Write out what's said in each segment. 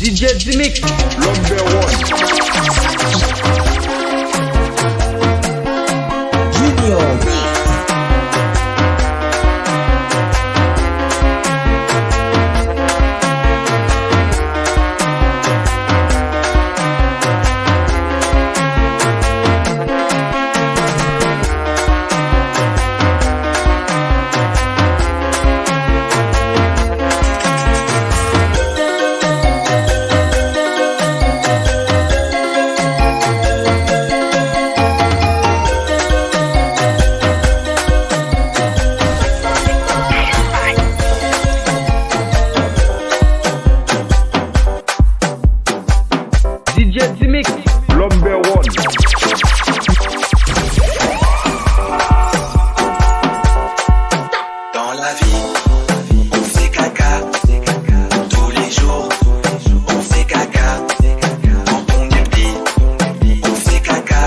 DJ Dimix, number one. Junior. DJ Dimix, number one. Dans la vie, on fait caca. Tous les jours, on fait caca. Quand on est petit, on fait caca.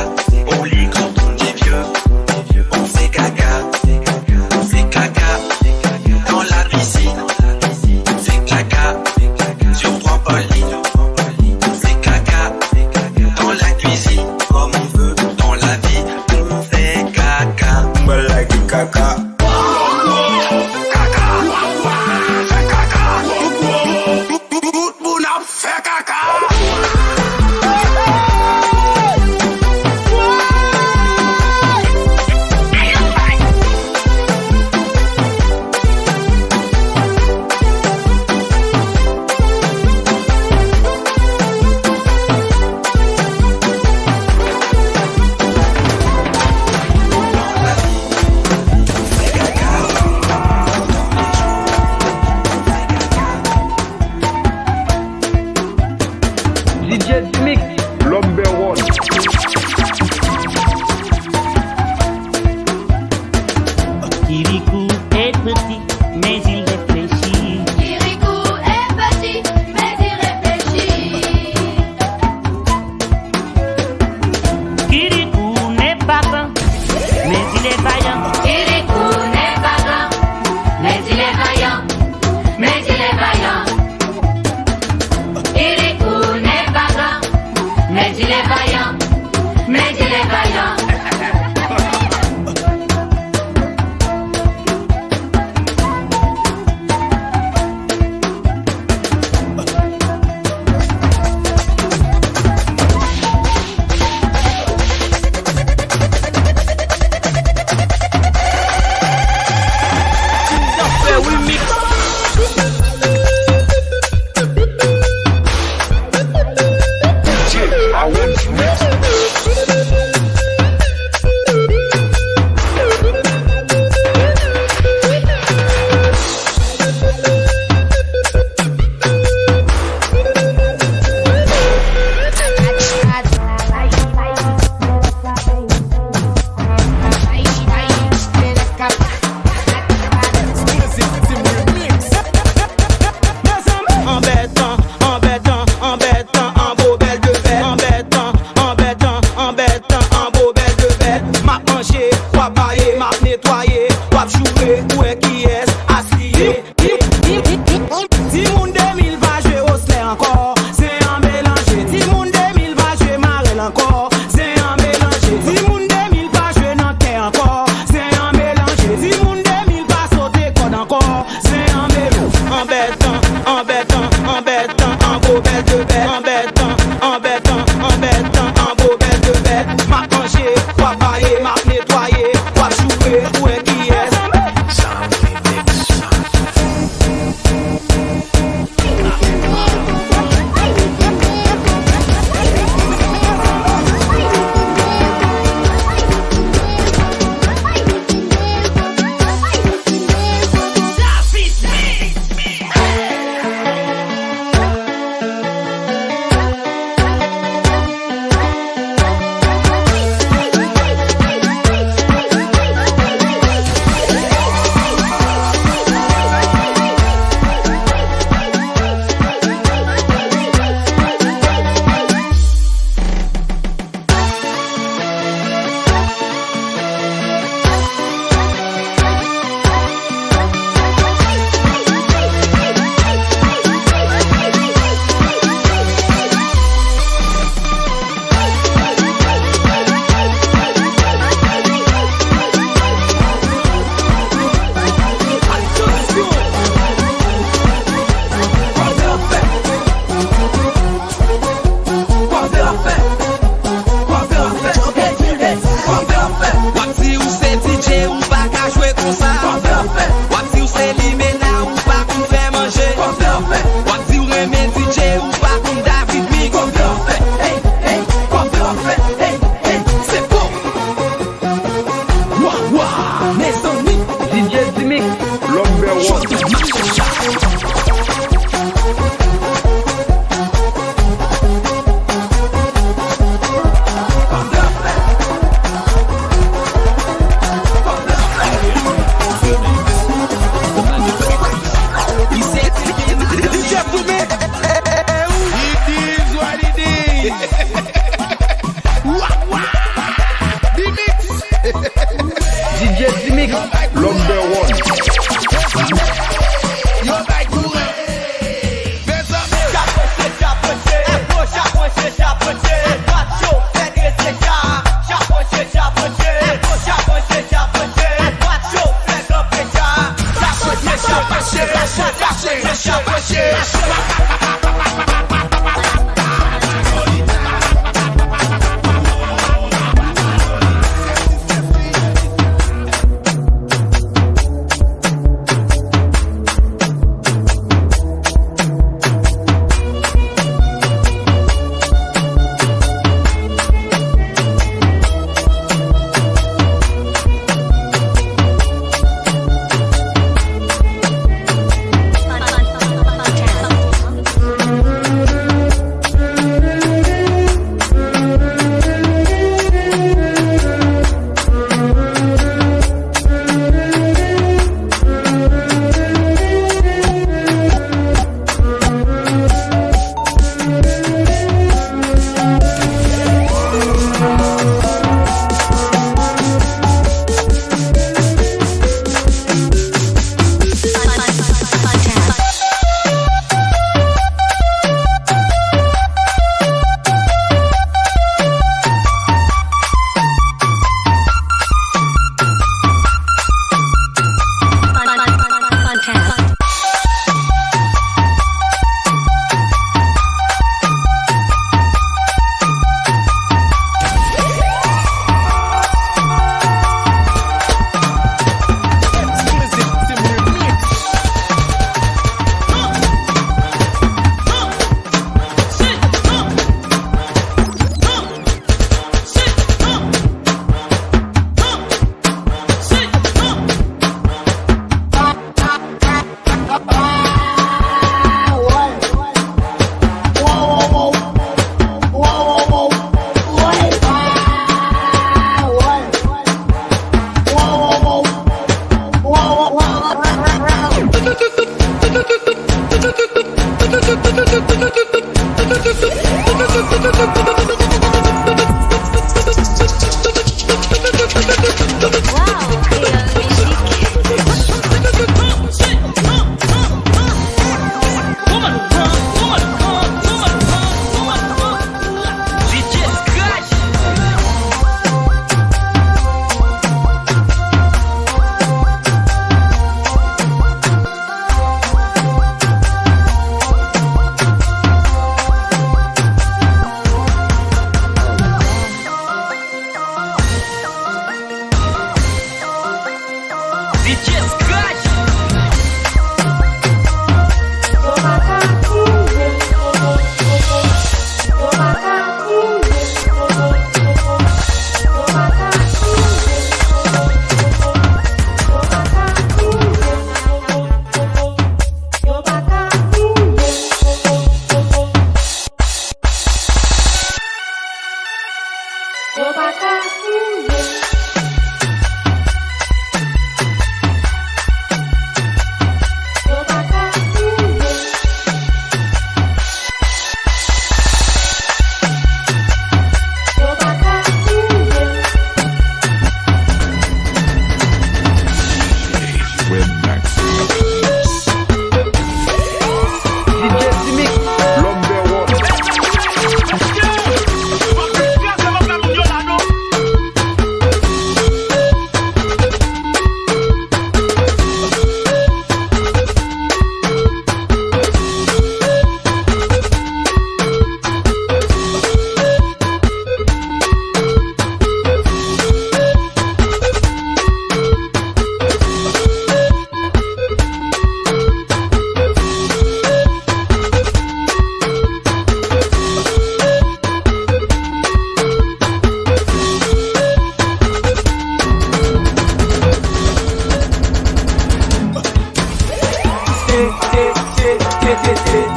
Au lit quand on est vieux, on fait caca. On fait caca. Dans la piscine, on fait caca. Sur trampoline. Dans la cuisine, comme on veut, dans la vie, on fait caca. Me like the caca. DJ Dimix, number one. Kirikou est petit, mais il réfléchit. Kirikou est petit, mais il réfléchit. Kirikou n'est pas grand, mais il est vaillant. Kirikou n'est pas grand, mais il est vaillant. Mais il est vaillant. Kirikou n'est pas grand, mais il est vaillant. Mais il est vaillant. DJ Dimix, number one.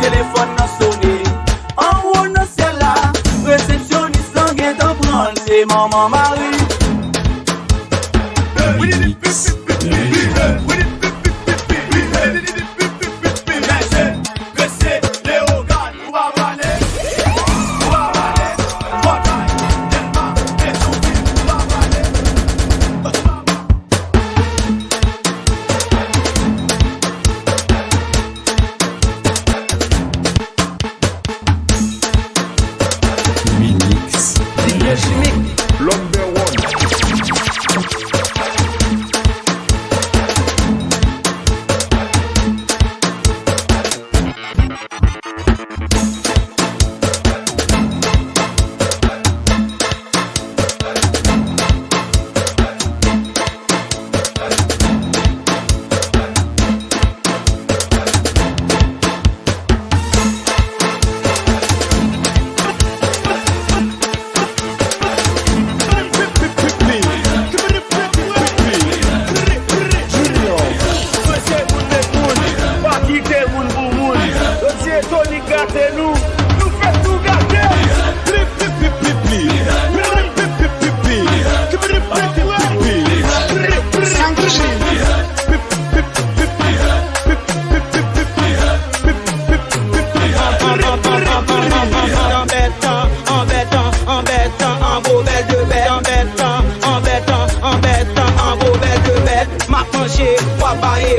téléphone n'a sonné. En haut dans ciel là, réceptionniste en gain d'en prendre, c'est maman Marie. Number one.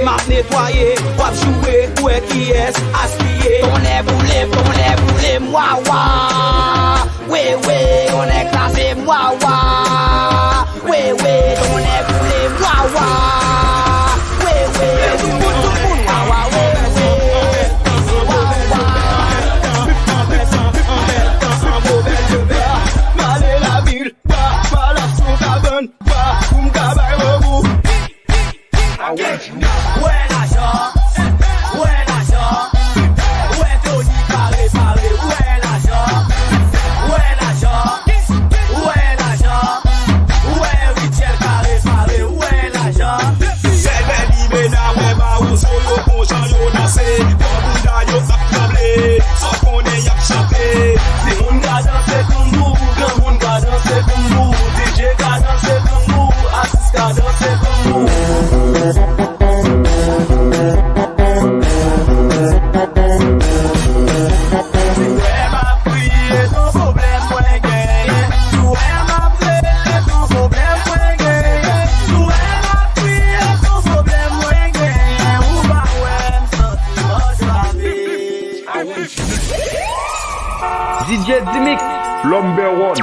M'a nettoyé, wap joué, où est qui est aspiré. On est boulé, moi wa. Oui, on est classé, moi wa. Oui, on est boulé, moi wa. Oui, tout le monde, moi wa. Malé la ville, pas la son cabane, pas pour m'cabaye rebou. Ouais l'argent, ouais l'argent, ouais Tony carré, ouais l'argent, ouais l'argent, ouais l'argent, ouais Richel carré, ouais l'argent. C'est belle imena, ouais ma ou solo con Jean yo dansé, Bambouda yo ap tremblé, sans qu'on ait yap chanté. Si moun ka danse comme nous, grand moun ka danse comme nous, DJ ka danse comme nous, artiste ka danse comme nous. DJ Dimix. Number one.